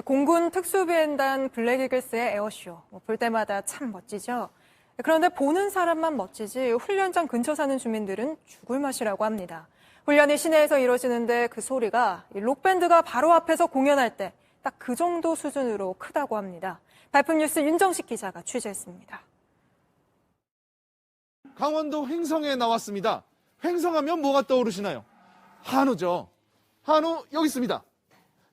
공군 특수비행단 블랙이글스의 에어쇼. 볼 때마다 참 멋지죠. 그런데 보는 사람만 멋지지 훈련장 근처 사는 주민들은 죽을 맛이라고 합니다. 훈련이 시내에서 이루어지는데 그 소리가 록밴드가 바로 앞에서 공연할 때 딱 그 정도 수준으로 크다고 합니다. 발품 뉴스 윤정식 기자가 취재했습니다. 강원도 횡성에 나왔습니다. 횡성하면 뭐가 떠오르시나요? 한우죠. 한우 여기 있습니다.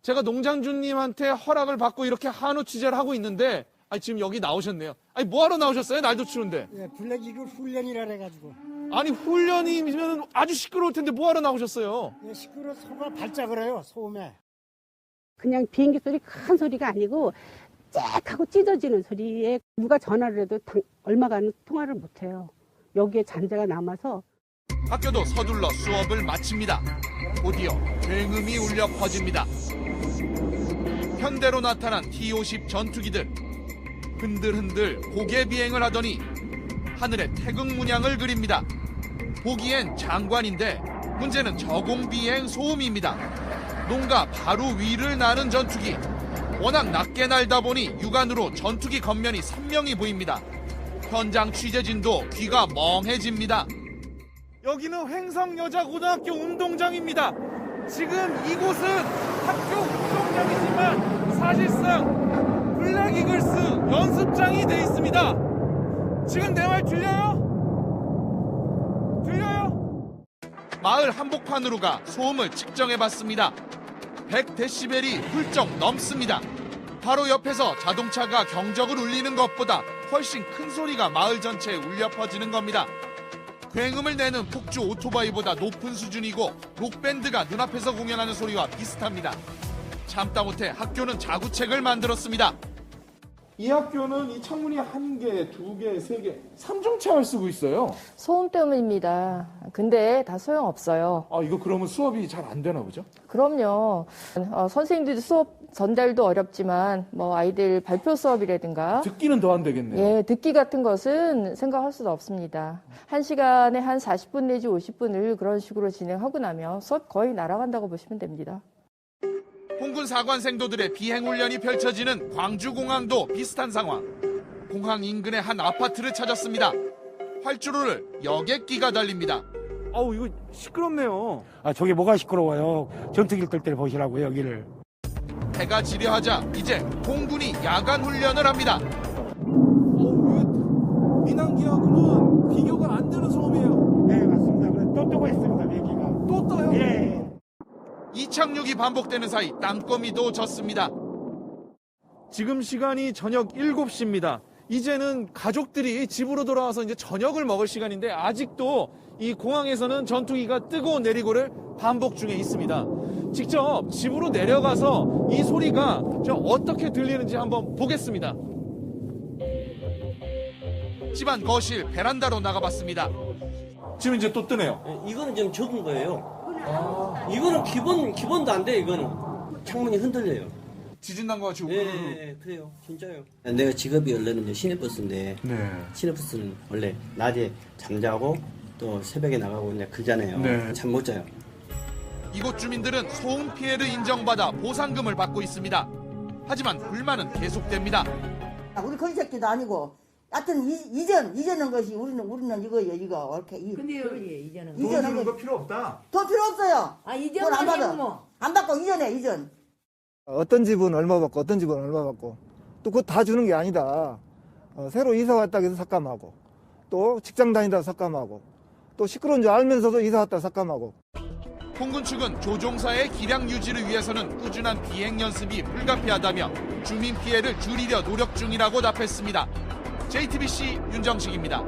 제가 농장주님한테 허락을 받고 이렇게 한우 취재를 하고 있는데 지금 여기 나오셨네요. 뭐하러 나오셨어요? 날도 추운데. 예, 블랙이글 훈련이라 해가지고. 아니 훈련이면 아주 시끄러울 텐데 뭐하러 나오셨어요? 예, 시끄러 소가 발작을 해요, 소음에. 그냥 비행기 소리 큰 소리가 아니고 쨍하고 찢어지는 소리에 누가 전화를 해도 얼마간은 통화를 못해요. 여기에 잔재가 남아서. 학교도 서둘러 수업을 마칩니다. 곧이어 굉음이 울려 퍼집니다. 현대로 나타난 T-50 전투기들. 흔들흔들 고개 비행을 하더니 하늘에 태극 문양을 그립니다. 보기엔 장관인데 문제는 저공 비행 소음입니다. 농가 바로 위를 나는 전투기. 워낙 낮게 날다 보니 육안으로 전투기 겉면이 선명히 보입니다. 현장 취재진도 귀가 멍해집니다. 여기는 횡성여자고등학교 운동장입니다. 지금 이곳은 학교 운동장이지만 사실상 블랙이글스 연습장이 돼 있습니다. 지금 내 말 들려요? 들려요? 마을 한복판으로 가 소음을 측정해봤습니다. 100데시벨이 훌쩍 넘습니다. 바로 옆에서 자동차가 경적을 울리는 것보다 훨씬 큰 소리가 마을 전체에 울려 퍼지는 겁니다. 굉음을 내는 폭주 오토바이보다 높은 수준이고 록밴드가 눈앞에서 공연하는 소리와 비슷합니다. 참다 못해 학교는 자구책을 만들었습니다. 이 학교는 이 창문이 1개, 2개, 3개, 3중창을 쓰고 있어요. 소음 때문입니다. 근데 다 소용없어요. 이거 그러면 수업이 잘 안 되나 보죠? 그럼요. 선생님들도 수업 전달도 어렵지만 아이들 발표 수업이라든가 듣기는 더 안 되겠네요. 예, 듣기 같은 것은 생각할 수도 없습니다. 1시간에 한 40분 내지 50분을 그런 식으로 진행하고 나면 수업 거의 날아간다고 보시면 됩니다. 공군 사관생도들의 비행훈련이 펼쳐지는 광주공항도 비슷한 상황. 공항 인근의 한 아파트를 찾았습니다. 활주로를 여객기가 달립니다. 이거 시끄럽네요. 저게 뭐가 시끄러워요. 전투기를 뜰 때 보시라고요, 여기를. 해가 지려하자 이제 공군이 야간 훈련을 합니다. 민항기하고는 비교가 안 되는 소음이에요. 네, 맞습니다. 그래, 또 뜨고 있습니다, 비행기가. 또 떠요? 예. 이착륙이 반복되는 사이 땅거미도 졌습니다. 지금 시간이 저녁 7시입니다. 이제는 가족들이 집으로 돌아와서 이제 저녁을 먹을 시간인데 아직도 이 공항에서는 전투기가 뜨고 내리고를 반복 중에 있습니다. 직접 집으로 내려가서 이 소리가 어떻게 들리는지 한번 보겠습니다. 집안 거실 베란다로 나가봤습니다. 지금 이제 또 뜨네요. 이거는 좀 적은 거예요. 이거는 기본도 안 돼, 이거는. 창문이 흔들려요. 지진 난 거 같이 네, 그래요. 진짜요. 내가 직업이 원래는 이제 시내버스인데, 시내버스는 원래 낮에 잠자고 또 새벽에 나가고 이제 그러잖아요. 잠 못 자요. 이곳 주민들은 소음 피해를 인정받아 보상금을 받고 있습니다. 하지만 불만은 계속됩니다. 우리 거지 새끼도 아니고, 하여튼 이전은 것이 우리는 이거예요, 이거. 이렇게. 근데 여기 이제는 돈 주는 거 필요 없다. 더 필요 없어요. 돈 안 이제만 받아. 해뭐 안 받고 이전. 어떤 집은 얼마 받고 어떤 집은 얼마 받고 또 그거 다 주는 게 아니다. 새로 이사 왔다 해서 삭감하고 또 직장 다니다 삭감하고 또 시끄러운 줄 알면서도 이사 왔다 삭감하고. 공군 측은 조종사의 기량 유지를 위해서는 꾸준한 비행 연습이 불가피하다며 주민 피해를 줄이려 노력 중이라고 답했습니다. JTBC 윤정식입니다.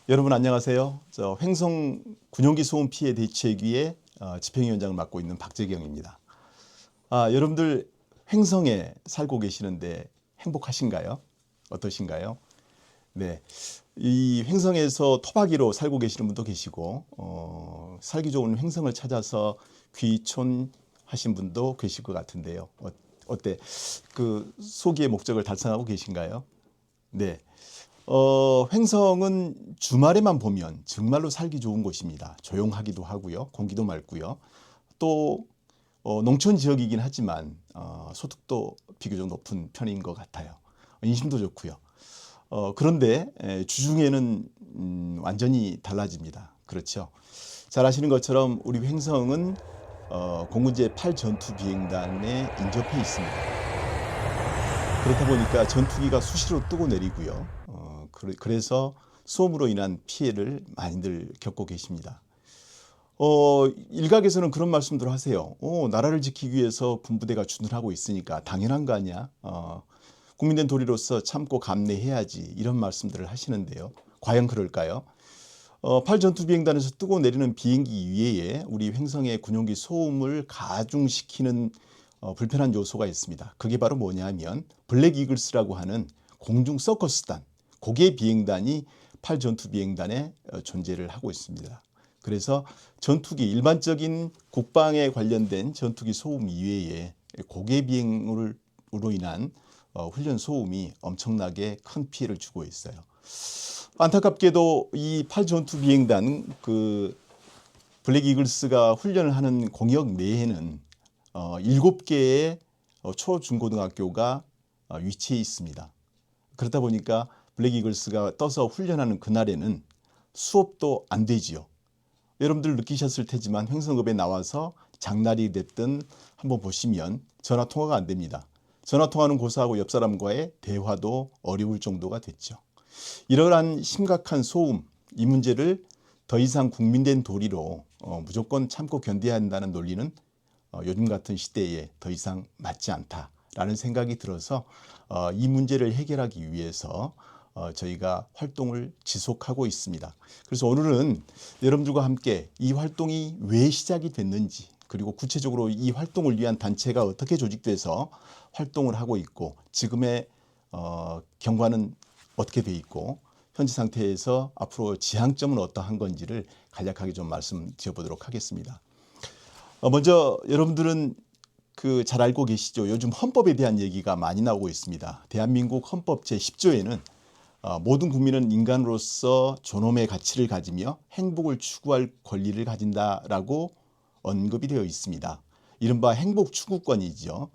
여러분 안녕하세요. 횡성 군용기 소음 피해 대책위의 집행위원장을 맡고 있는 박재경입니다. 여러분들 횡성에 살고 계시는데 행복하신가요? 어떠신가요? 네, 이 횡성에서 토박이로 살고 계시는 분도 계시고 살기 좋은 횡성을 찾아서 귀촌 하신 분도 계실 것 같은데요. 어때? 그 소기의 목적을 달성하고 계신가요? 네. 횡성은 주말에만 보면 정말로 살기 좋은 곳입니다. 조용하기도 하고요. 공기도 맑고요. 또 농촌 지역이긴 하지만 소득도 비교적 높은 편인 것 같아요. 인심도 좋고요. 그런데 주중에는 완전히 달라집니다. 그렇죠. 잘 아시는 것처럼 우리 횡성은 공군 제8 전투 비행단에 인접해 있습니다. 그렇다 보니까 전투기가 수시로 뜨고 내리고요. 그래서 소음으로 인한 피해를 많이들 겪고 계십니다. 일각에서는 그런 말씀들을 하세요. 나라를 지키기 위해서 군부대가 주둔하고 있으니까 당연한 거 아니야? 국민된 도리로서 참고 감내해야지, 이런 말씀들을 하시는데요. 과연 그럴까요? 8전투비행단에서 뜨고 내리는 비행기 위에 우리 횡성의 군용기 소음을 가중시키는 불편한 요소가 있습니다. 그게 바로 뭐냐면 블랙 이글스라고 하는 공중 서커스단, 고개 비행단이 8전투비행단에 존재를 하고 있습니다. 그래서 전투기, 일반적인 국방에 관련된 전투기 소음 이외에 고개 비행으로 인한 훈련 소음이 엄청나게 큰 피해를 주고 있어요. 안타깝게도 이 8전투비행단 블랙 이글스가 훈련을 하는 공역 내에는 7개의 초중고등학교가 위치해 있습니다. 그렇다 보니까 블랙 이글스가 떠서 훈련하는 그날에는 수업도 안 되지요. 여러분들 느끼셨을 테지만 횡성읍에 나와서 장날이 됐든 한번 보시면 전화 통화가 안 됩니다. 전화 통화는 고사하고 옆 사람과의 대화도 어려울 정도가 됐죠. 이러한 심각한 소음, 이 문제를 더 이상 국민된 도리로 무조건 참고 견뎌야 한다는 논리는 요즘 같은 시대에 더 이상 맞지 않다라는 생각이 들어서 이 문제를 해결하기 위해서 저희가 활동을 지속하고 있습니다. 그래서 오늘은 여러분들과 함께 이 활동이 왜 시작이 됐는지, 그리고 구체적으로 이 활동을 위한 단체가 어떻게 조직돼서 활동을 하고 있고, 지금의 경과는 어떻게 돼 있고, 현재 상태에서 앞으로 지향점은 어떠한 건지를 간략하게 좀 말씀드려보도록 하겠습니다. 먼저 여러분들은 잘 알고 계시죠? 요즘 헌법에 대한 얘기가 많이 나오고 있습니다. 대한민국 헌법 제10조에는 모든 국민은 인간으로서 존엄의 가치를 가지며 행복을 추구할 권리를 가진다라고 언급이 되어 있습니다. 이른바 행복 추구권이죠.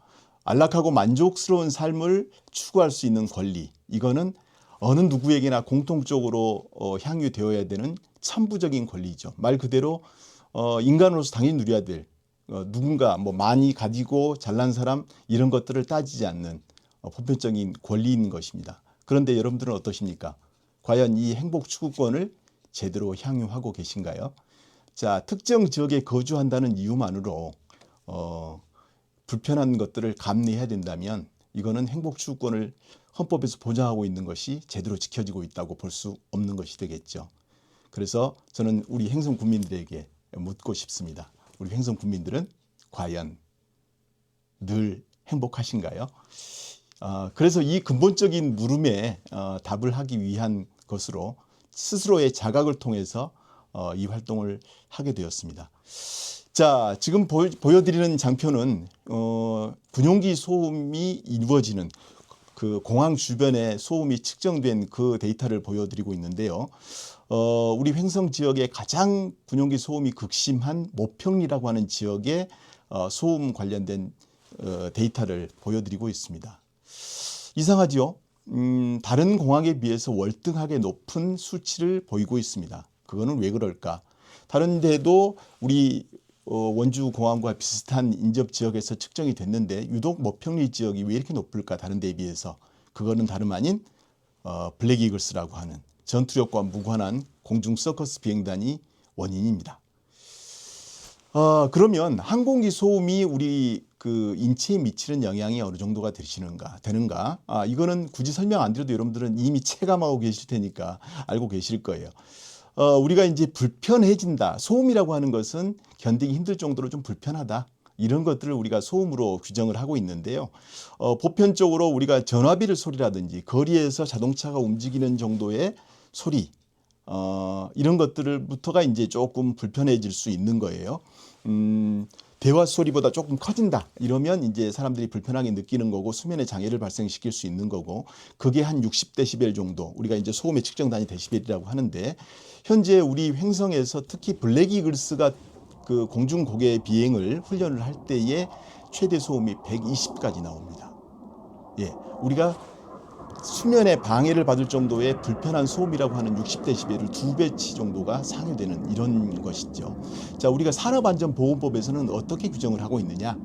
안락하고 만족스러운 삶을 추구할 수 있는 권리, 이거는 어느 누구에게나 공통적으로 향유되어야 되는 천부적인 권리죠. 말 그대로 인간으로서 당연히 누려야 될, 누군가 많이 가지고 잘난 사람 이런 것들을 따지지 않는 보편적인 권리인 것입니다. 그런데 여러분들은 어떠십니까? 과연 이 행복 추구권을 제대로 향유하고 계신가요? 자, 특정 지역에 거주한다는 이유만으로 불편한 것들을 감내해야 된다면 이거는 행복 추구권을 헌법에서 보장하고 있는 것이 제대로 지켜지고 있다고 볼 수 없는 것이 되겠죠. 그래서 저는 우리 횡성 국민들에게 묻고 싶습니다. 우리 횡성 국민들은 과연 늘 행복하신가요? 그래서 이 근본적인 물음에 답을 하기 위한 것으로 스스로의 자각을 통해서 이 활동을 하게 되었습니다. 자, 지금 보여드리는 장표는 군용기 소음이 이루어지는 공항 주변에 소음이 측정된 그 데이터를 보여드리고 있는데요. 우리 횡성 지역에 가장 군용기 소음이 극심한 모평리라고 하는 지역의 소음 관련된 데이터를 보여드리고 있습니다. 이상하지요? 다른 공항에 비해서 월등하게 높은 수치를 보이고 있습니다. 그거는 왜 그럴까? 다른 데도 우리 원주 공항과 비슷한 인접 지역에서 측정이 됐는데 유독 모평리 지역이 왜 이렇게 높을까? 다른 데에 비해서. 그거는 다름 아닌 블랙 이글스라고 하는 전투력과 무관한 공중 서커스 비행단이 원인입니다. 그러면 항공기 소음이 우리 인체에 미치는 영향이 어느 정도가 되는가? 이거는 굳이 설명 안 드려도 여러분들은 이미 체감하고 계실 테니까 알고 계실 거예요. 우리가 이제 불편해진다. 소음이라고 하는 것은 견디기 힘들 정도로 좀 불편하다. 이런 것들을 우리가 소음으로 규정을 하고 있는데요. 보편적으로 우리가 전화비를 소리라든지 거리에서 자동차가 움직이는 정도의 소리, 이런 것들부터가 이제 조금 불편해질 수 있는 거예요. 대화 소리보다 조금 커진다. 이러면 이제 사람들이 불편하게 느끼는 거고 수면에 장애를 발생시킬 수 있는 거고, 그게 한 60데시벨 정도, 우리가 이제 소음의 측정 단위 데시벨이라고 하는데, 현재 우리 횡성에서 특히 블랙 이글스가 그 공중 고개 비행을 훈련을 할 때에 최대 소음이 120까지 나옵니다. 예, 우리가 수면에 방해를 받을 정도의 불편한 소음이라고 하는 60dB를 2배치 정도가 상회되는 이런 것이죠. 자, 우리가 산업안전보건법에서는 어떻게 규정을 하고 있느냐?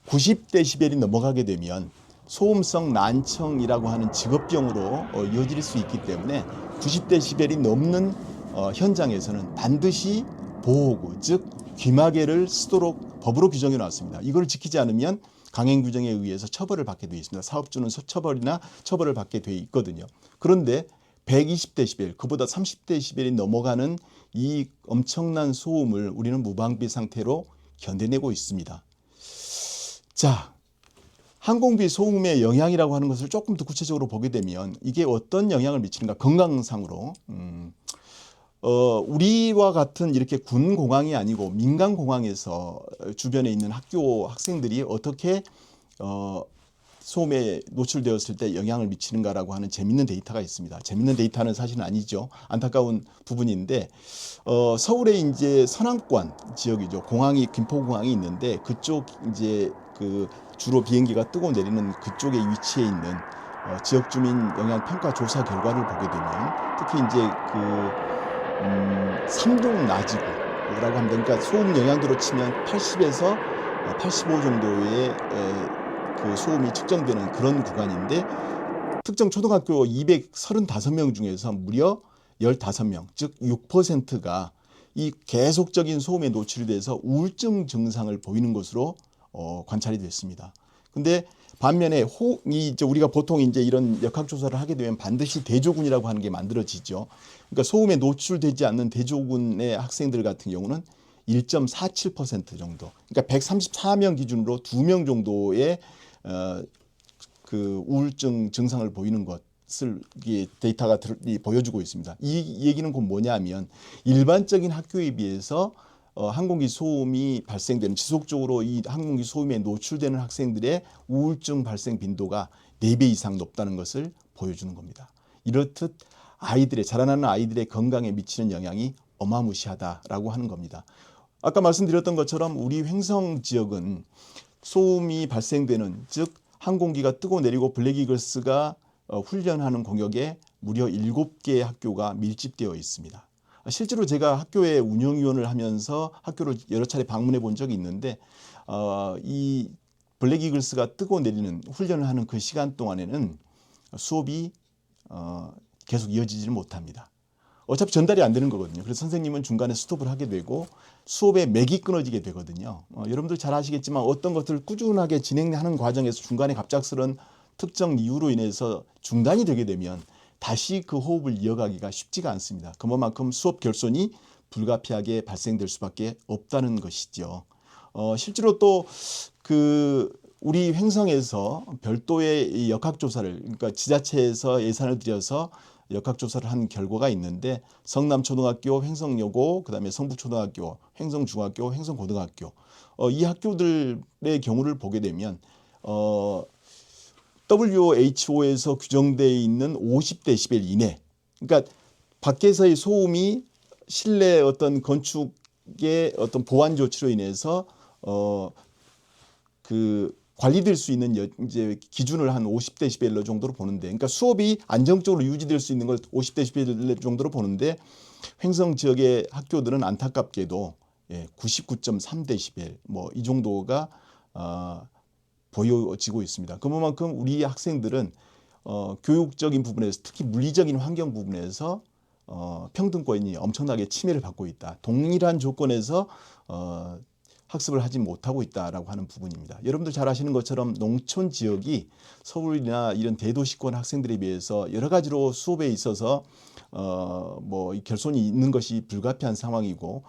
90dB이 넘어가게 되면 소음성 난청이라고 하는 직업병으로 이어질 수 있기 때문에 90dB이 넘는 현장에서는 반드시 보호구, 즉 귀마개를 쓰도록 법으로 규정해 놨습니다. 이걸 지키지 않으면 강행 규정에 의해서 처벌을 받게 되어 있습니다. 사업주는 처벌이나 처벌을 받게 되어 있거든요. 그런데 120dB, 그보다 30dB이 넘어가는 이 엄청난 소음을 우리는 무방비 상태로 견뎌내고 있습니다. 자, 항공비 소음의 영향이라고 하는 것을 조금 더 구체적으로 보게 되면 이게 어떤 영향을 미치는가, 건강상으로. 우리와 같은 이렇게 군 공항이 아니고 민간 공항에서 주변에 있는 학교 학생들이 어떻게 소음에 노출되었을 때 영향을 미치는가라고 하는 재밌는 데이터가 있습니다. 재밌는 데이터는 사실은 아니죠. 안타까운 부분인데 서울의 이제 서남권 지역이죠. 공항이 김포공항이 있는데 그쪽 이제 그 주로 비행기가 뜨고 내리는 그쪽에 위치해 있는 지역 주민 영향 평가 조사 결과를 보게 되면 특히 이제 그 삼동 나지구라고 하면 그러니까 소음 영향도로 치면 80에서 85 정도의 그 소음이 측정되는 그런 구간인데 특정 초등학교 235명 중에서 무려 15명, 즉 6%가 이 계속적인 소음에 노출이 돼서 우울증 증상을 보이는 것으로 관찰이 됐습니다. 근데 반면에 우리가 보통 이제 이런 역학조사를 하게 되면 반드시 대조군이라고 하는 게 만들어지죠. 그러니까 소음에 노출되지 않는 대조군의 학생들 같은 경우는 1.47% 정도. 그러니까 134명 기준으로 2명 정도의 그 우울증 증상을 보이는 것을 데이터가 보여주고 있습니다. 이 얘기는 곧 뭐냐면 일반적인 학교에 비해서 항공기 소음이 발생되는 지속적으로 이 항공기 소음에 노출되는 학생들의 우울증 발생 빈도가 4배 이상 높다는 것을 보여주는 겁니다. 이렇듯 자라나는 아이들의 건강에 미치는 영향이 어마무시하다라고 하는 겁니다. 아까 말씀드렸던 것처럼 우리 횡성 지역은 소음이 발생되는, 즉 항공기가 뜨고 내리고 블랙이글스가 훈련하는 공역에 무려 7개의 학교가 밀집되어 있습니다. 실제로 제가 학교에 운영위원을 하면서 학교를 여러 차례 방문해 본 적이 있는데 이 블랙이글스가 뜨고 내리는 훈련을 하는 그 시간 동안에는 수업이 계속 이어지지를 못합니다. 어차피 전달이 안 되는 거거든요. 그래서 선생님은 중간에 스톱을 하게 되고 수업의 맥이 끊어지게 되거든요. 여러분들 잘 아시겠지만 어떤 것들을 꾸준하게 진행하는 과정에서 중간에 갑작스런 특정 이유로 인해서 중단이 되게 되면 다시 그 호흡을 이어가기가 쉽지가 않습니다. 그만큼 수업 결손이 불가피하게 발생될 수밖에 없다는 것이죠. 실제로 또 우리 횡성에서 별도의 이 역학조사를, 그러니까 지자체에서 예산을 들여서 역학조사를 한 결과가 있는데 성남초등학교, 횡성여고, 그다음에 성북초등학교, 횡성중학교, 횡성고등학교 이 학교들의 경우를 보게 되면 WHO에서 규정되어 있는 50dB 이내, 그러니까 밖에서의 소음이 실내 어떤 건축의 어떤 보안 조치로 인해서 관리될 수 있는 이제 기준을 한 50dB 정도로 보는데, 그러니까 수업이 안정적으로 유지될 수 있는 걸 50dB 정도로 보는데 횡성 지역의 학교들은 안타깝게도 99.3dB 뭐 이 정도가 보여지고 있습니다. 그만큼 우리 학생들은 교육적인 부분에서, 특히 물리적인 환경 부분에서 평등권이 엄청나게 침해를 받고 있다. 동일한 조건에서 학습을 하지 못하고 있다라고 하는 부분입니다. 여러분들 잘 아시는 것처럼 농촌 지역이 서울이나 이런 대도시권 학생들에 비해서 여러 가지로 수업에 있어서 이 결손이 있는 것이 불가피한 상황이고,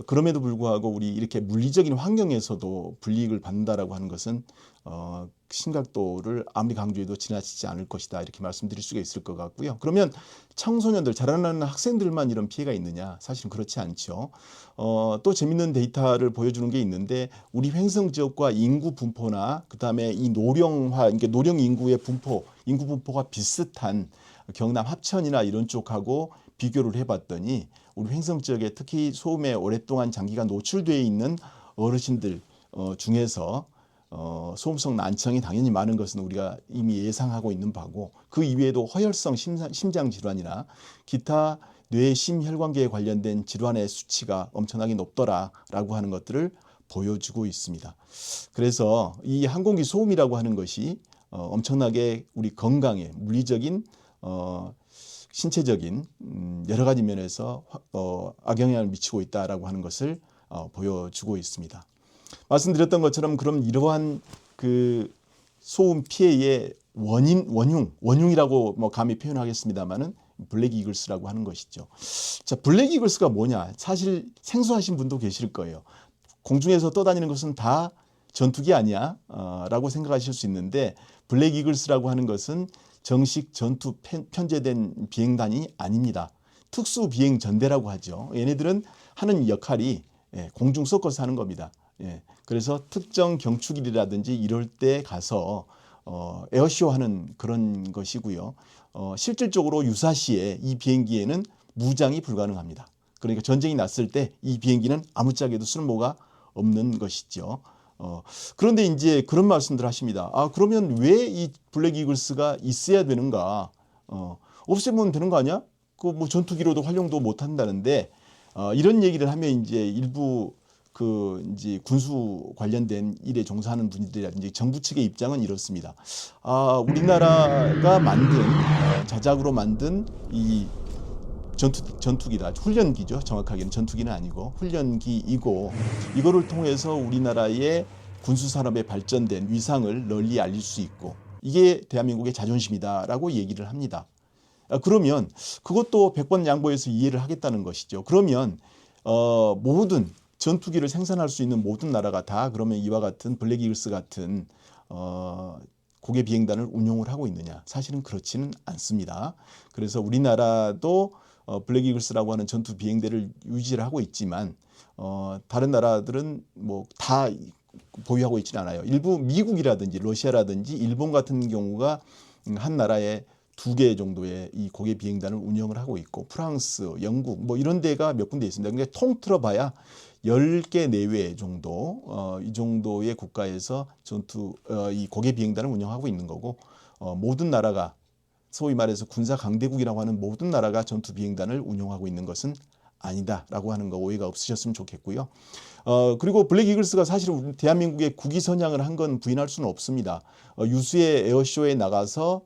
그럼에도 불구하고 우리 이렇게 물리적인 환경에서도 불이익을 받는다라고 하는 것은 심각도를 아무리 강조해도 지나치지 않을 것이다, 이렇게 말씀드릴 수가 있을 것 같고요. 그러면 청소년들, 자라나는 학생들만 이런 피해가 있느냐? 사실은 그렇지 않죠. 또 재밌는 데이터를 보여주는 게 있는데 우리 횡성 지역과 인구 분포나 그다음에 이 노령화, 그러니까 노령 인구의 인구 분포가 비슷한 경남 합천이나 이런 쪽하고 비교를 해봤더니 우리 횡성 지역에 특히 소음에 오랫동안 장기간 노출되어 있는 어르신들 중에서 소음성 난청이 당연히 많은 것은 우리가 이미 예상하고 있는 바고, 그 이외에도 허혈성 심장 질환이나 기타 뇌 심혈관계에 관련된 질환의 수치가 엄청나게 높더라라고 하는 것들을 보여주고 있습니다. 그래서 이 항공기 소음이라고 하는 것이 엄청나게 우리 건강에 물리적인 신체적인 여러 가지 면에서 악영향을 미치고 있다라고 하는 것을 보여주고 있습니다. 말씀드렸던 것처럼 그럼 이러한 그 소음 피해의 원흉이라고 뭐 감히 표현하겠습니다만은 블랙 이글스라고 하는 것이죠. 자, 블랙 이글스가 뭐냐? 사실 생소하신 분도 계실 거예요. 공중에서 떠다니는 것은 다 전투기 아니야? 라고 생각하실 수 있는데, 블랙 이글스라고 하는 것은 정식 전투 편제된 비행단이 아닙니다. 특수 비행 전대라고 하죠. 얘네들은 하는 역할이 공중 서커스 하는 겁니다. 그래서 특정 경축일이라든지 이럴 때 가서 에어쇼 하는 그런 것이고요. 실질적으로 유사시에 이 비행기에는 무장이 불가능합니다. 그러니까 전쟁이 났을 때 이 비행기는 아무짝에도 쓸모가 없는 것이죠. 그런데 이제 그런 말씀들 하십니다. 그러면 왜 이 블랙 이글스가 있어야 되는가? 없애면 되는 거 아니야? 그 뭐 전투기로도 활용도 못 한다는데, 이런 얘기를 하면 이제 일부 그 이제 군수 관련된 일에 종사하는 분들이라든지 정부 측의 입장은 이렇습니다. 우리나라가 만든 자작으로 만든 이 전투기다. 훈련기죠. 정확하게는 전투기는 아니고 훈련기이고, 이거를 통해서 우리나라의 군수산업에 발전된 위상을 널리 알릴 수 있고, 이게 대한민국의 자존심이다라고 얘기를 합니다. 그러면 그것도 100번 양보해서 이해를 하겠다는 것이죠. 그러면 모든 전투기를 생산할 수 있는 모든 나라가 다 그러면 이와 같은 블랙 이글스 같은 고개 비행단을 운용을 하고 있느냐? 사실은 그렇지는 않습니다. 그래서 우리나라도 블랙 이글스라고 하는 전투 비행대를 유지를 하고 있지만 다른 나라들은 뭐 다 보유하고 있지는 않아요. 일부 미국이라든지 러시아라든지 일본 같은 경우가 한 나라에 2개 정도의 이 고개 비행단을 운영을 하고 있고, 프랑스, 영국 뭐 이런 데가 몇 군데 있습니다. 근데 통틀어 봐야 10개 내외 정도 이 정도의 국가에서 이 고개 비행단을 운영하고 있는 거고, 모든 나라가 소위 말해서 군사 강대국이라고 하는 모든 나라가 전투 비행단을 운용하고 있는 것은 아니다라고 하는 거 오해가 없으셨으면 좋겠고요. 그리고 블랙 이글스가 사실 우리 대한민국의 국위 선양을 한 건 부인할 수는 없습니다. 유수의 에어쇼에 나가서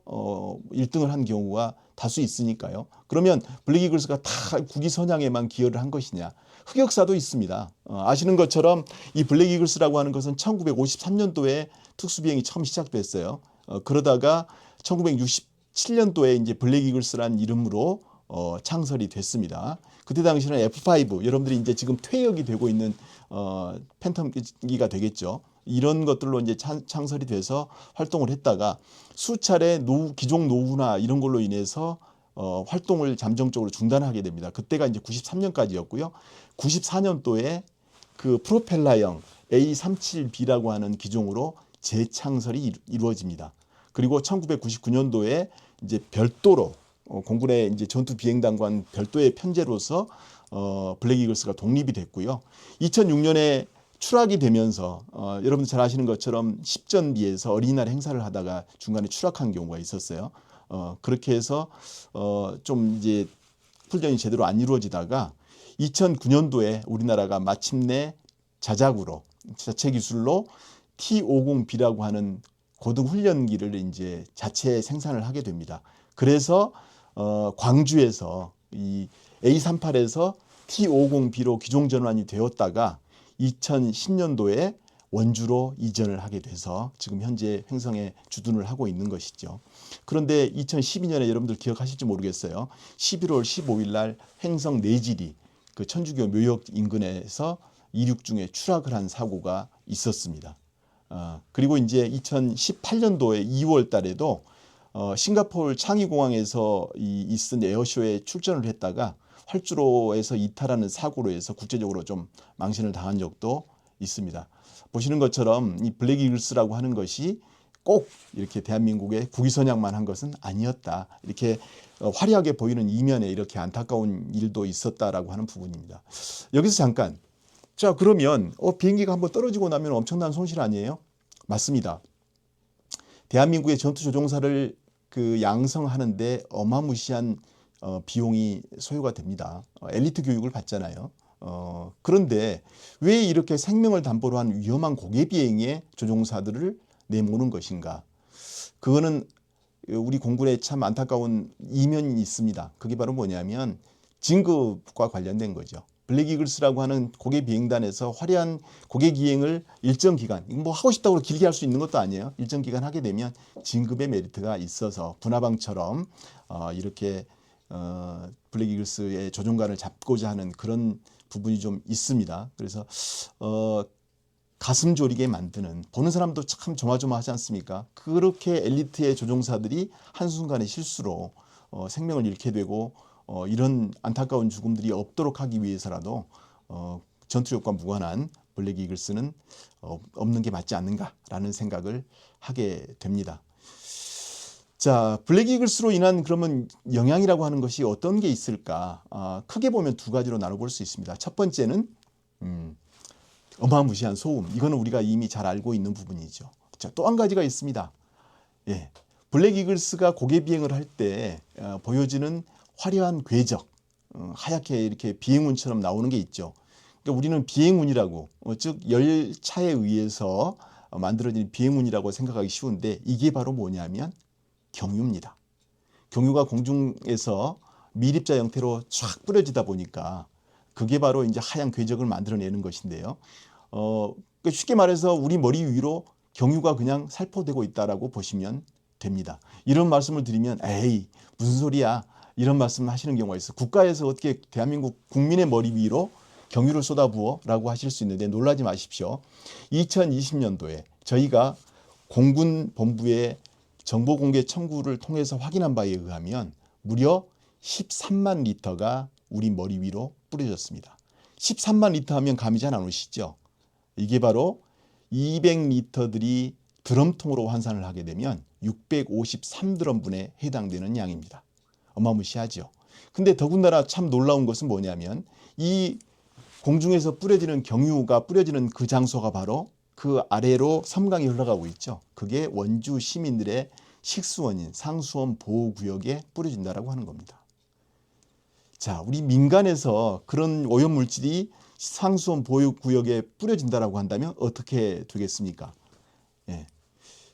1등을 한 경우가 다수 있으니까요. 그러면 블랙 이글스가 다 국위 선양에만 기여를 한 것이냐? 흑역사도 있습니다. 아시는 것처럼 이 블랙 이글스라고 하는 것은 1953년도에 특수비행이 처음 시작됐어요. 그러다가 1967년도에 이제 블랙 이글스라는 이름으로 창설이 됐습니다. 그때 당시는 F5, 여러분들이 이제 지금 퇴역이 되고 있는 팬텀기가 되겠죠. 이런 것들로 이제 창설이 돼서 활동을 했다가 수차례 기종 노후나 이런 걸로 인해서 활동을 잠정적으로 중단하게 됩니다. 그때가 이제 93년까지였고요. 94년도에 그 프로펠러형 A37B라고 하는 기종으로 재창설이 이루어집니다. 그리고 1999년도에 이제 별도로 공군의 이제 전투 비행단과는 별도의 편제로서 블랙 이글스가 독립이 됐고요. 2006년에 추락이 되면서 여러분들 잘 아시는 것처럼 십전비에서 어린이날 행사를 하다가 중간에 추락한 경우가 있었어요. 그렇게 해서 좀 이제 훈련이 제대로 안 이루어지다가 2009년도에 우리나라가 마침내 자작으로 자체 기술로 T-50B라고 하는 고등 훈련기를 이제 자체 생산을 하게 됩니다. 그래서 광주에서 이 A38에서 T-50B로 기종 전환이 되었다가 2010년도에 원주로 이전을 하게 돼서 지금 현재 횡성에 주둔을 하고 있는 것이죠. 그런데 2012년에 여러분들 기억하실지 모르겠어요. 11월 15일 날 횡성 내지리 그 천주교 묘역 인근에서 이륙 중에 추락을 한 사고가 있었습니다. 그리고 이제 2018년도에 2월 달에도 싱가포르 창의공항에서 있은 에어쇼에 출전을 했다가 활주로에서 이탈하는 사고로 해서 국제적으로 좀 망신을 당한 적도 있습니다. 보시는 것처럼 이 블랙 이글스라고 하는 것이 꼭 이렇게 대한민국의 국위선양만 한 것은 아니었다. 이렇게 화려하게 보이는 이면에 이렇게 안타까운 일도 있었다라고 하는 부분입니다. 여기서 잠깐. 자, 그러면 비행기가 한번 떨어지고 나면 엄청난 손실 아니에요? 맞습니다. 대한민국의 전투조종사를 양성하는데 어마무시한 비용이 소요가 됩니다. 엘리트 교육을 받잖아요. 그런데 왜 이렇게 생명을 담보로 한 위험한 고개 비행의 조종사들을 내모는 것인가? 그거는 우리 공군에 참 안타까운 이면이 있습니다. 그게 바로 뭐냐면 진급과 관련된 거죠. 블랙 이글스라고 하는 고개 비행단에서 화려한 고개 기행을 일정 기간, 뭐 하고 싶다고 길게 할 수 있는 것도 아니에요. 일정 기간 하게 되면 진급의 메리트가 있어서 분화방처럼 이렇게 블랙 이글스의 조종관을 잡고자 하는 그런 부분이 좀 있습니다. 그래서 가슴 졸이게 만드는, 보는 사람도 참 조마조마하지 않습니까? 그렇게 엘리트의 조종사들이 한순간의 실수로 생명을 잃게 되고 이런 안타까운 죽음들이 없도록 하기 위해서라도 전투력과 무관한 블랙 이글스는 없는 게 맞지 않는가라는 생각을 하게 됩니다. 자, 블랙 이글스로 인한 그러면 영향이라고 하는 것이 어떤 게 있을까? 크게 보면 두 가지로 나눠볼 수 있습니다. 첫 번째는 어마무시한 소음. 이거는 우리가 이미 잘 알고 있는 부분이죠. 자, 또 한 가지가 있습니다. 예, 블랙 이글스가 고개 비행을 할 때 보여지는 화려한 궤적, 하얗게 이렇게 비행운처럼 나오는 게 있죠. 그러니까 우리는 비행운이라고, 즉 열차에 의해서 만들어진 비행운이라고 생각하기 쉬운데 이게 바로 뭐냐면 경유입니다. 경유가 공중에서 미립자 형태로 쫙 뿌려지다 보니까 그게 바로 이제 하얀 궤적을 만들어내는 것인데요. 쉽게 말해서 우리 머리 위로 경유가 그냥 살포되고 있다라고 보시면 됩니다. 이런 말씀을 드리면 에이 무슨 소리야 이런 말씀을 하시는 경우가 있어요. 국가에서 어떻게 대한민국 국민의 머리 위로 경유를 쏟아부어 라고 하실 수 있는데 놀라지 마십시오. 2020년도에 저희가 공군 본부의 정보공개 청구를 통해서 확인한 바에 의하면 무려 13만 리터가 우리 머리 위로 뿌려졌습니다. 13만 리터 하면 감이 잘 안 오시죠? 이게 바로 200리터들이 드럼통으로 환산을 하게 되면 653드럼분에 해당되는 양입니다. 어마무시하죠. 근데 더군다나 참 놀라운 것은 뭐냐면 이 공중에서 뿌려지는 경유가 뿌려지는 그 장소가 바로 그 아래로 섬강이 흘러가고 있죠. 그게 원주 시민들의 식수원인 상수원 보호구역에 뿌려진다라고 하는 겁니다. 자, 우리 민간에서 그런 오염물질이 상수원 보호구역에 뿌려진다라고 한다면 어떻게 되겠습니까? 예,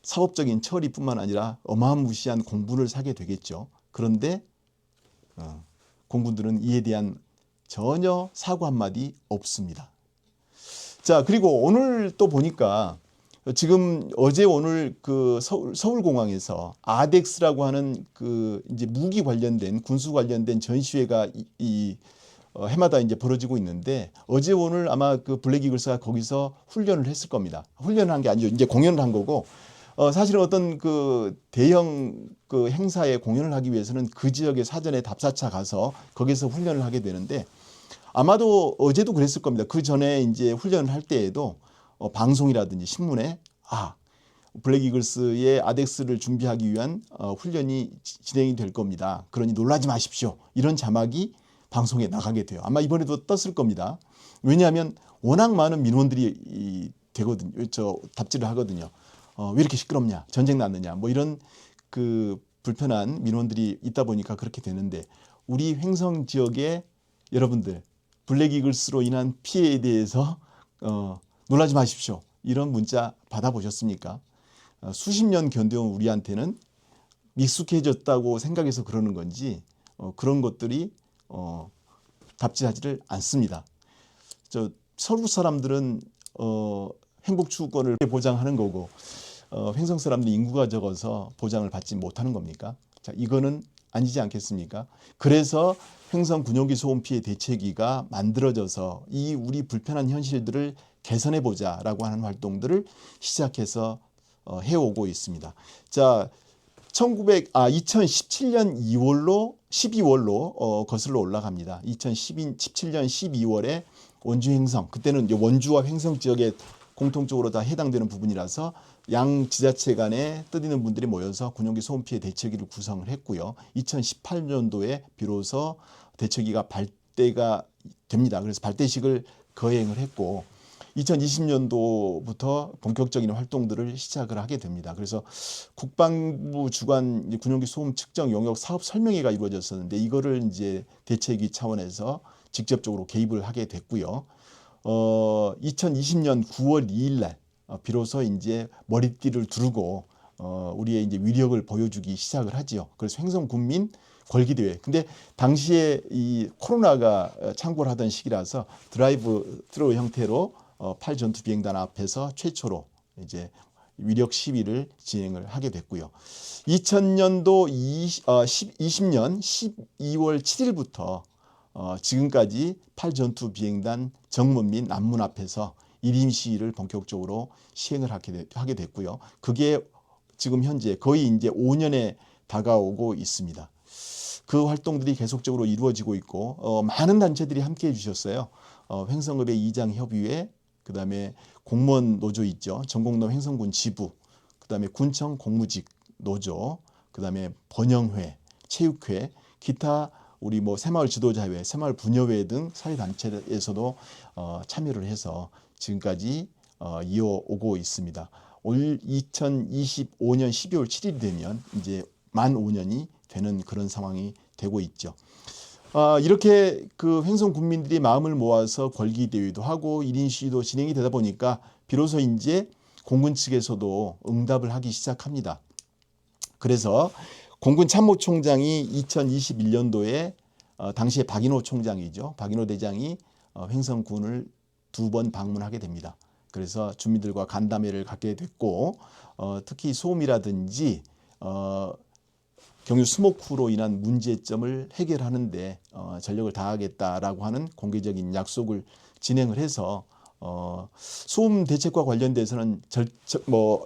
사법적인 처리뿐만 아니라 어마무시한 공분을 사게 되겠죠. 그런데 공군들은 이에 대한 전혀 사고 한마디 없습니다. 자, 그리고 오늘 또 보니까 지금 어제 오늘 그 서울공항에서 아덱스라고 하는 그 이제 무기 관련된 군수 관련된 전시회가 해마다 이제 벌어지고 있는데 어제 오늘 아마 그 블랙 이글스가 거기서 훈련을 했을 겁니다. 훈련을 한 게 아니죠. 이제 공연을 한 거고 사실은 어떤 그 대형 그 행사에 공연을 하기 위해서는 그 지역에 사전에 답사차 가서 거기서 훈련을 하게 되는데 아마도 어제도 그랬을 겁니다. 그 전에 이제 훈련을 할 때에도 방송이라든지 신문에 블랙 이글스의 아덱스를 준비하기 위한 훈련이 진행이 될 겁니다. 그러니 놀라지 마십시오. 이런 자막이 방송에 나가게 돼요. 아마 이번에도 떴을 겁니다. 왜냐하면 워낙 많은 민원들이 되거든요. 답지를 하거든요. 왜 이렇게 시끄럽냐? 전쟁 났느냐? 뭐 이런 그 불편한 민원들이 있다 보니까 그렇게 되는데 우리 횡성 지역의 여러분들 블랙 이글스로 인한 피해에 대해서 놀라지 마십시오. 이런 문자 받아보셨습니까? 수십 년 견뎌온 우리한테는 익숙해졌다고 생각해서 그러는 건지 그런 것들이 답지하지를 않습니다. 서울 사람들은 행복 추구권을 보장하는 거고 횡성 사람들이 인구가 적어서 보장을 받지 못하는 겁니까? 자, 이거는 아니지 않겠습니까? 그래서 횡성 군용기 소음 피해 대책위가 만들어져서 이 우리 불편한 현실들을 개선해 보자라고 하는 활동들을 시작해서 해오고 있습니다. 자, 2017년 12월로 거슬러 올라갑니다. 2017년 12월에 원주 횡성, 그때는 이제 원주와 횡성 지역에 공통적으로 다 해당되는 부분이라서 양 지자체 간에 뜻있는 분들이 모여서 군용기 소음 피해 대처기를 구성을 했고요. 2018년도에 비로소 대처기가 발대가 됩니다. 그래서 발대식을 거행을 했고 2020년도부터 본격적인 활동들을 시작을 하게 됩니다. 그래서 국방부 주관 군용기 소음 측정 용역 사업 설명회가 이루어졌었는데 이거를 이제 대체기 차원에서 직접적으로 개입을 하게 됐고요. 2020년 9월 2일 날 비로소 이제 머리띠를 두르고 우리의 이제 위력을 보여주기 시작을 하지요. 그래서 횡성군민 걸기대회. 근데 당시에 이 코로나가 창궐 하던 시기라서 드라이브 트루 형태로 8전투 비행단 앞에서 최초로 이제 위력 시위를 진행을 하게 됐고요. 2000년도 20년 12월 7일부터 지금까지 8전투 비행단 정문 및 남문 앞에서 1인 시위를 본격적으로 시행을 하게 됐고요. 그게 지금 현재 거의 이제 5년에 다가오고 있습니다. 그 활동들이 계속적으로 이루어지고 있고 많은 단체들이 함께 해주셨어요. 횡성읍의 이장협의회, 그다음에 공무원 노조 있죠. 전공로 횡성군 지부, 그다음에 군청 공무직 노조, 그다음에 번영회, 체육회, 기타 우리 뭐 새마을 지도자회, 새마을 부녀회 등 사회단체에서도 참여를 해서 지금까지 이어오고 있습니다. 올 2025년 12월 7일이 되면 이제 만 5년이 되는 그런 상황이 되고 있죠. 이렇게 그 횡성 군민들이 마음을 모아서 걸기 대회도 하고 1인 시위도 진행이 되다 보니까 비로소 이제 공군 측에서도 응답을 하기 시작합니다. 그래서 공군 참모총장이 2021년도에 당시에 박인호 총장이죠. 박인호 대장이 횡성군을 2번 방문하게 됩니다. 그래서 주민들과 간담회를 갖게 됐고 특히 소음이라든지 경유 스모크로 인한 문제점을 해결하는 데 전력을 다하겠다라고 하는 공개적인 약속을 진행을 해서 소음 대책과 관련돼서는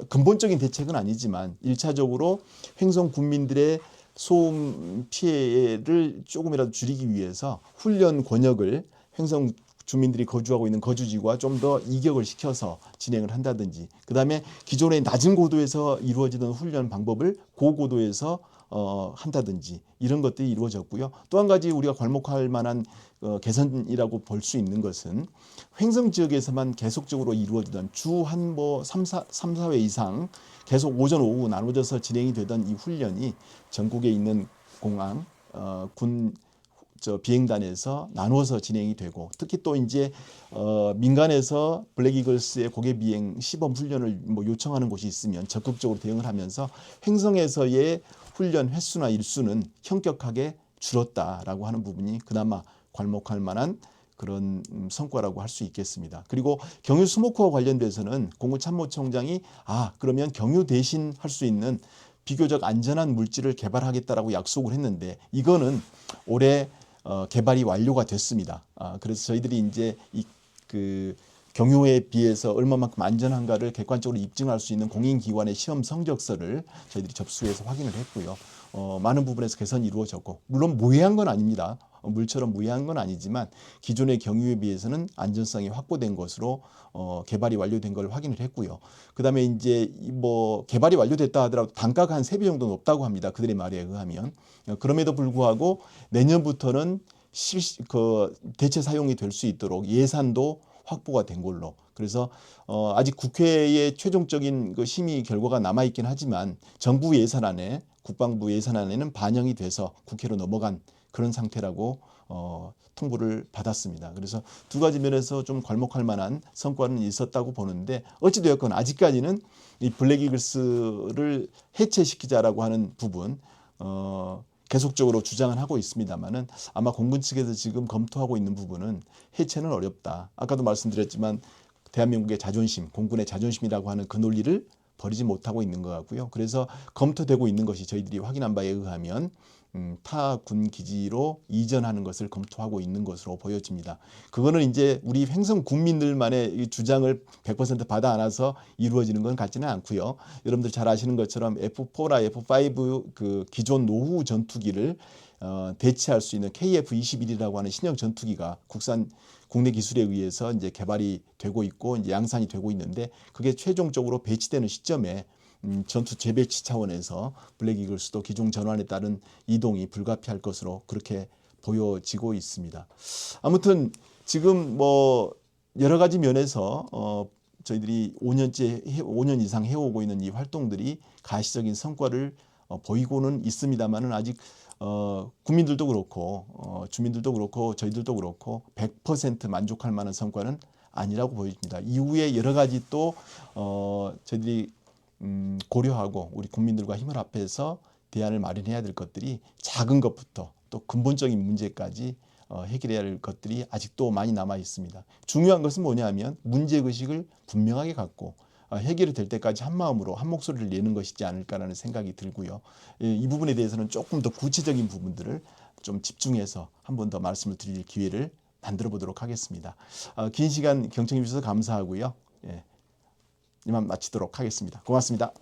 근본적인 대책은 아니지만 1차적으로 횡성 군민들의 소음 피해를 조금이라도 줄이기 위해서 훈련 권역을 횡성 주민들이 거주하고 있는 거주지와 좀 더 이격을 시켜서 진행을 한다든지, 그다음에 기존의 낮은 고도에서 이루어지던 훈련 방법을 고고도에서 한다든지 이런 것들이 이루어졌고요. 또 한 가지 우리가 괄목할 만한 개선이라고 볼 수 있는 것은 횡성 지역에서만 계속적으로 이루어지던 주 한 3-4회 이상 계속 오전 오후 나눠져서 진행이 되던 이 훈련이 전국에 있는 공항, 군 비행단에서 나누어서 진행이 되고, 특히 또 이제 민간에서 블랙이글스의 고개 비행 시범 훈련을 요청하는 곳이 있으면 적극적으로 대응을 하면서 횡성에서의 훈련 횟수나 일수는 현격하게 줄었다라고 하는 부분이 그나마 괄목할 만한 그런 성과라고 할 수 있겠습니다. 그리고 경유 스모크와 관련돼서는 공군 참모총장이 그러면 경유 대신 할 수 있는 비교적 안전한 물질을 개발하겠다라고 약속을 했는데, 이거는 올해 개발이 완료가 됐습니다. 그래서 저희들이 이제 그 경유에 비해서 얼마만큼 안전한가를 객관적으로 입증할 수 있는 공인기관의 시험 성적서를 저희들이 접수해서 확인을 했고요. 많은 부분에서 개선이 이루어졌고, 물론 무해한 건 아닙니다. 물처럼 무해한 건 아니지만 기존의 경유에 비해서는 안전성이 확보된 것으로 개발이 완료된 걸 확인을 했고요. 그다음에 이제 개발이 완료됐다 하더라도 단가가 한 3배 정도 높다고 합니다. 그들의 말에 의하면. 그럼에도 불구하고 내년부터는 대체 사용이 될 수 있도록 예산도 확보가 된 걸로. 그래서 아직 국회의 최종적인 그 심의 결과가 남아있긴 하지만 정부 예산안에, 국방부 예산안에는 반영이 돼서 국회로 넘어간 그런 상태라고 통보를 받았습니다. 그래서 두 가지 면에서 좀 괄목할 만한 성과는 있었다고 보는데, 어찌되었건 아직까지는 이 블랙이글스를 해체시키자라고 하는 부분 계속적으로 주장을 하고 있습니다만은, 아마 공군 측에서 지금 검토하고 있는 부분은 해체는 어렵다. 아까도 말씀드렸지만 대한민국의 자존심, 공군의 자존심이라고 하는 그 논리를 버리지 못하고 있는 것 같고요. 그래서 검토되고 있는 것이 저희들이 확인한 바에 의하면 타 군 기지로 이전하는 것을 검토하고 있는 것으로 보여집니다. 그거는 이제 우리 횡성 군민들만의 이 주장을 100% 받아 안아서 이루어지는 건 같지는 않고요. 여러분들 잘 아시는 것처럼 F4나 F5 그 기존 노후 전투기를 대체할 수 있는 KF-21이라고 하는 신형 전투기가 국내 기술에 의해서 이제 개발이 되고 있고 이제 양산이 되고 있는데 그게 최종적으로 배치되는 시점에 전투 재배치 차원에서 블랙 이글스도 기종 전환에 따른 이동이 불가피할 것으로 그렇게 보여지고 있습니다. 아무튼 지금 뭐 여러 가지 면에서 저희들이 5년 이상 해오고 있는 이 활동들이 가시적인 성과를 보이고는 있습니다만은 아직 국민들도 그렇고 주민들도 그렇고 저희들도 그렇고 100% 만족할 만한 성과는 아니라고 보여집니다. 이후에 여러 가지 또 저희들이 고려하고 우리 국민들과 힘을 합해서 대안을 마련해야 될 것들이 작은 것부터 또 근본적인 문제까지 해결해야 할 것들이 아직도 많이 남아 있습니다. 중요한 것은 뭐냐면 문제의식을 분명하게 갖고 해결이 될 때까지 한 마음으로 한 목소리를 내는 것이지 않을까라는 생각이 들고요. 이 부분에 대해서는 조금 더 구체적인 부분들을 좀 집중해서 한 번 더 말씀을 드릴 기회를 만들어 보도록 하겠습니다. 긴 시간 경청해 주셔서 감사하고요. 이만 마치도록 하겠습니다. 고맙습니다.